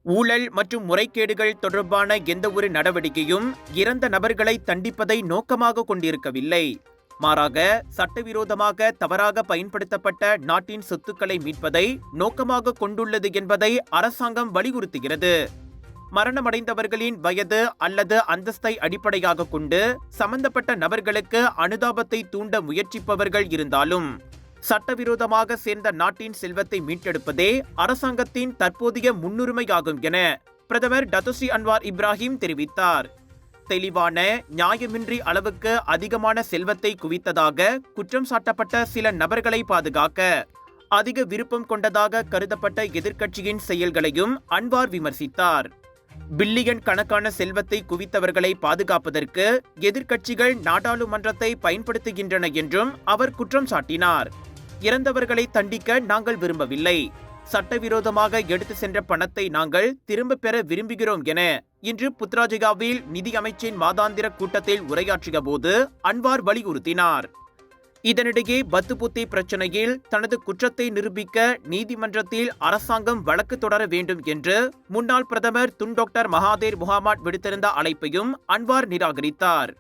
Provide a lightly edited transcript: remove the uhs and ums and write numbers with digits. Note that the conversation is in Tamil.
ஊழல் மற்றும் முறைகேடுகள் தொடர்பான எந்தவொரு நடவடிக்கையும் இறந்த நபர்களை தண்டிப்பதை நோக்கமாக கொண்டிருக்கவில்லை. மாறாக சட்டவிரோதமாக தவறாக பயன்படுத்தப்பட்ட நாட்டின் சொத்துக்களை மீட்பதை நோக்கமாக கொண்டுள்ளது என்பதை அரசாங்கம் வலியுறுத்துகிறது. மரணமடைந்தவர்களின் வயது அல்லது அந்தஸ்தை அடிப்படையாக கொண்டு சம்பந்தப்பட்ட நபர்களுக்கு அனுதாபத்தை தூண்ட முயற்சிப்பவர்கள் இருந்தாலும் சட்டவிரோதமாக சேர்ந்த நாட்டின் செல்வத்தை மீட்டெடுப்பதே அரசாங்கத்தின் தற்போதைய முன்னுரிமையாகும் என பிரதமர் டத்தோஸ்ரீ அன்வார் இப்ராஹிம் தெரிவித்தார். தெளிவான, நியாயமின்றி அளவுக்கு அதிகமான செல்வத்தை குவித்ததாக குற்றம் சாட்டப்பட்ட சில நபர்களை பாதுகாக்க அதிக விருப்பம் கொண்டதாக கருதப்பட்ட எதிர்க்கட்சியின் செயல்களையும் அன்வார் விமர்சித்தார். பில்லியன் கணக்கான செல்வத்தை குவித்தவர்களை பாதுகாப்பதற்கு எதிர்க்கட்சிகள் நாடாளுமன்றத்தை பயன்படுத்துகின்றன என்றும் அவர் குற்றம் சாட்டினார். இறந்தவர்களை தண்டிக்க நாங்கள் விரும்பவில்லை. சட்டவிரோதமாக எடுத்து சென்ற பணத்தை நாங்கள் திரும்ப பெற விரும்புகிறோம் என இன்று புத்ராஜயாவில் நிதி அமைச்சின் மாதாந்திர கூட்டத்தில் உரையாற்றிய போது அன்வார் வலியுறுத்தினார். இதனிடையே பத்துபுத்தி பிரச்சனையில் தனது குற்றத்தை நிரூபிக்க நீதிமன்றத்தில் அரசாங்கம் வழக்கு தொடர வேண்டும் என்று முன்னாள் பிரதமர் Tun doctor Mahathir Muhammad விடுத்திருந்த அழைப்பையும் Anwar நிராகரித்தார்.